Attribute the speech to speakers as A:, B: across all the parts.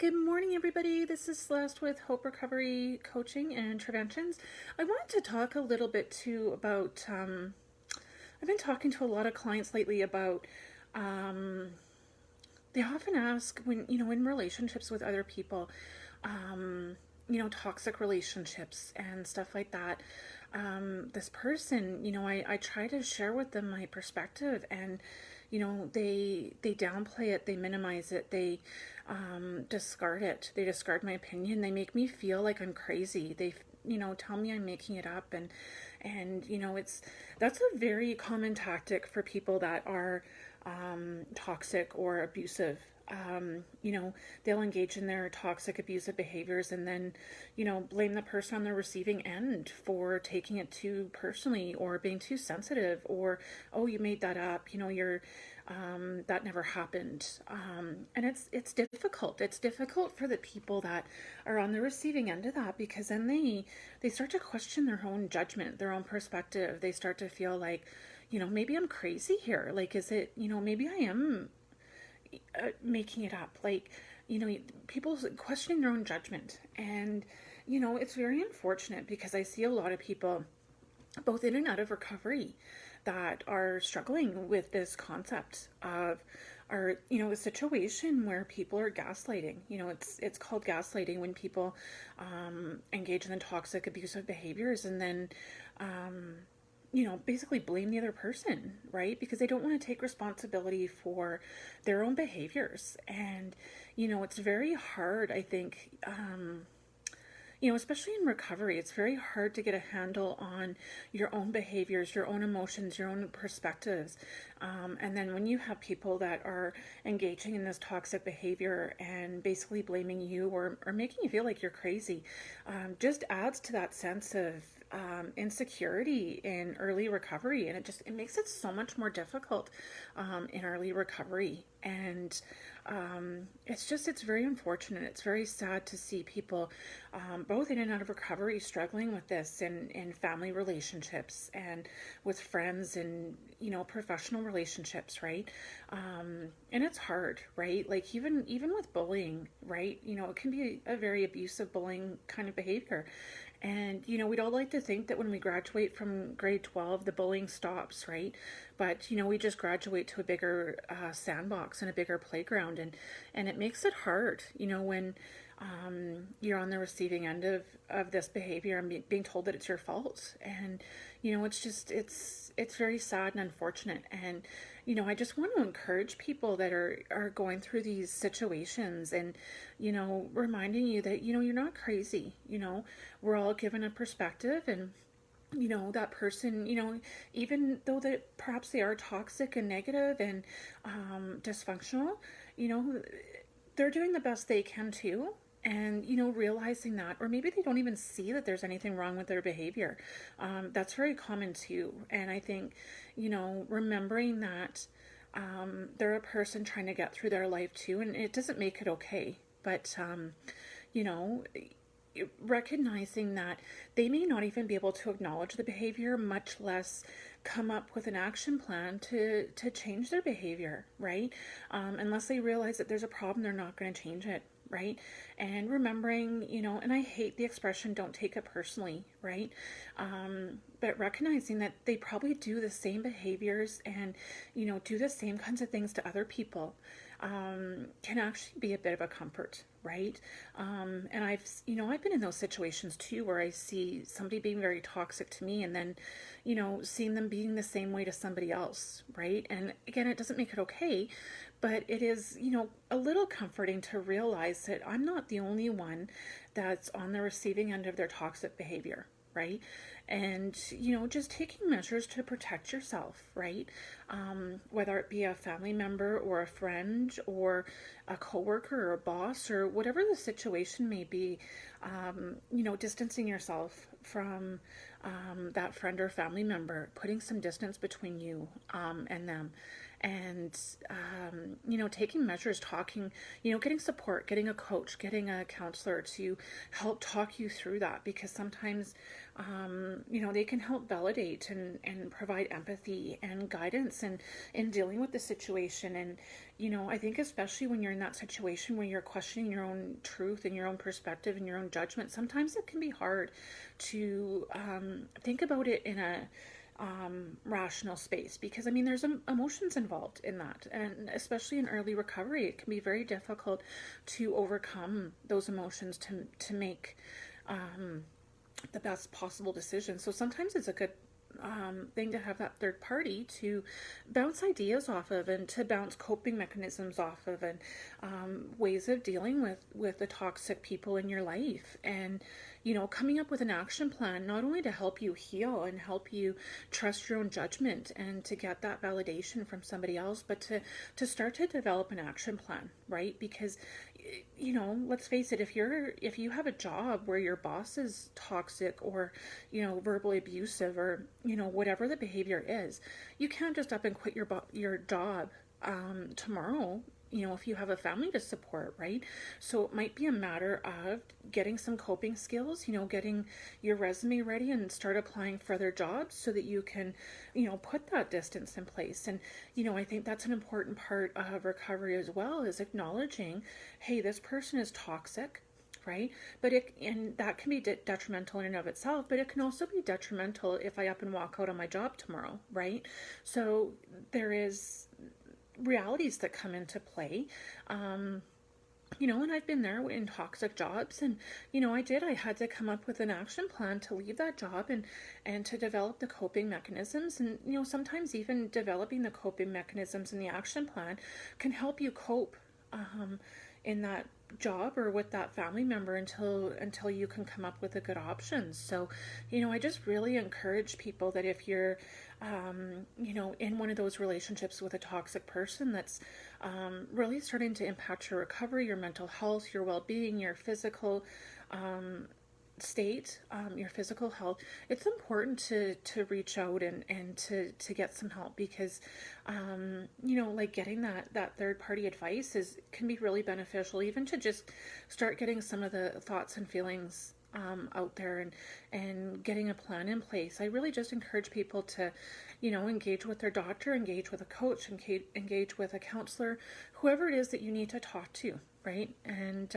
A: Good morning, everybody. This is Celeste with Hope Recovery Coaching and Interventions. I wanted to talk a little bit too about, I've been talking to a lot of clients lately about, they often ask when, in relationships with other people, toxic relationships and stuff like that. This person, I try to share with them my perspective, and they downplay it, they minimize it, they discard it, they discard my opinion, they make me feel like I'm crazy, they tell me I'm making it up, and that's a very common tactic for people that are toxic or abusive. They'll engage in their toxic abusive behaviors and then, blame the person on the receiving end for taking it too personally or being too sensitive, or, oh, you made that up, that never happened. And it's difficult. It's difficult for the people that are on the receiving end of that, because then they start to question their own judgment, their own perspective. They start to feel like, maybe I'm crazy here. Like, is it, maybe I am making it up. Like, people questioning their own judgment. And, it's very unfortunate, because I see a lot of people, both in and out of recovery, that are struggling with this concept of, or a situation where people are gaslighting. It's called gaslighting when people engage in the toxic abusive behaviors and then basically blame the other person, right? Because they don't want to take responsibility for their own behaviors. And it's very hard, I think, especially in recovery, it's very hard to get a handle on your own behaviors, your own emotions, your own perspectives. And then when you have people that are engaging in this toxic behavior and basically blaming you or making you feel like you're crazy, just adds to that sense of insecurity in early recovery. And it makes it so much more difficult in early recovery. And it's very unfortunate. It's very sad to see people both in and out of recovery struggling with this in family relationships and with friends and professional relationships, right? And it's hard, right? Like even with bullying, right? It can be a very abusive bullying kind of behavior. And, we'd all like to think that when we graduate from grade 12, the bullying stops, right? But, we just graduate to a bigger sandbox and a bigger playground. And it makes it hard, when you're on the receiving end of this behavior and being told that it's your fault. And, it's very sad and unfortunate. And, I just want to encourage people that are going through these situations and, reminding you that, you're not crazy. We're all given a perspective, and that person, even though that perhaps they are toxic and negative and dysfunctional, they're doing the best they can too. And, realizing that, or maybe they don't even see that there's anything wrong with their behavior. That's very common too. And I think, remembering that they're a person trying to get through their life too, and it doesn't make it okay. But, recognizing that they may not even be able to acknowledge the behavior, much less come up with an action plan to change their behavior, right? Unless they realize that there's a problem, they're not going to change it, right? And remembering, and I hate the expression, don't take it personally, right? But recognizing that they probably do the same behaviors and, do the same kinds of things to other people can actually be a bit of a comfort, right? And I've been in those situations too, where I see somebody being very toxic to me and then, seeing them being the same way to somebody else, right? And again, it doesn't make it okay, but it is, a little comforting to realize that I'm not the only one that's on the receiving end of their toxic behavior, right? And, just taking measures to protect yourself, right? Whether it be a family member or a friend or a coworker or a boss or whatever the situation may be, distancing yourself from that friend or family member, putting some distance between you and them. and, taking measures, talking, getting support, getting a coach, getting a counselor to help talk you through that, because sometimes, they can help validate and provide empathy and guidance and in dealing with the situation. And, I think especially when you're in that situation where you're questioning your own truth and your own perspective and your own judgment, sometimes it can be hard to think about it in a rational space, because there's emotions involved in that, and especially in early recovery it can be very difficult to overcome those emotions to make the best possible decision. So sometimes it's a good thing to have that third party to bounce ideas off of, and to bounce coping mechanisms off of, and ways of dealing with the toxic people in your life, and coming up with an action plan, not only to help you heal and help you trust your own judgment and to get that validation from somebody else, but to start to develop an action plan, right? Because let's face it, if you have a job where your boss is toxic or verbally abusive, or whatever the behavior is, you can't just up and quit your job tomorrow, if you have a family to support, right? So it might be a matter of getting some coping skills, getting your resume ready and start applying for other jobs so that you can, put that distance in place. And, I think that's an important part of recovery as well, is acknowledging, hey, this person is toxic, right? And that can be detrimental in and of itself, but it can also be detrimental if I up and walk out on my job tomorrow, right? So there is realities that come into play. And I've been there in toxic jobs, and I had to come up with an action plan to leave that job and to develop the coping mechanisms. And sometimes even developing the coping mechanisms in the action plan can help you cope in that job or with that family member until you can come up with a good option. So I just really encourage people that if you're in one of those relationships with a toxic person that's really starting to impact your recovery, your mental health, your well-being, your physical state, your physical health, it's important to reach out and to get some help, because like getting that third party advice can be really beneficial, even to just start getting some of the thoughts and feelings out there, and getting a plan in place. I really just encourage people to engage with their doctor, engage with a coach, engage with a counselor, whoever it is that you need to talk to, right? And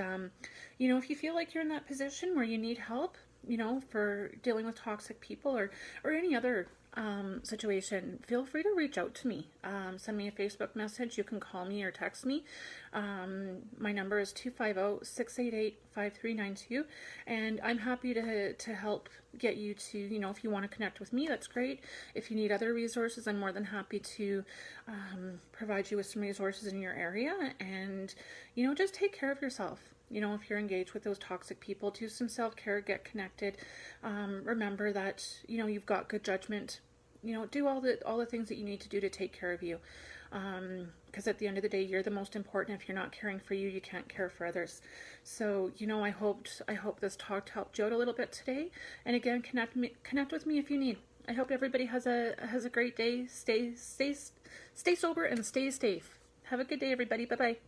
A: if you feel like you're in that position where you need help, for dealing with toxic people or any other situation, feel free to reach out to me. Send me a Facebook message. You can call me or text me. My number is 250-688-5392, and I'm happy to help get you to, if you want to connect with me, that's great. If you need other resources, I'm more than happy to provide you with some resources in your area. And just take care of yourself. If you're engaged with those toxic people, do some self-care, get connected. Remember that, you've got good judgment. Do all the things that you need to do to take care of you. Because at the end of the day, you're the most important. If you're not caring for you, you can't care for others. So, I hope this talk helped you out a little bit today. And again, connect with me if you need. I hope everybody has a great day. Stay sober and stay safe. Have a good day, everybody. Bye-bye.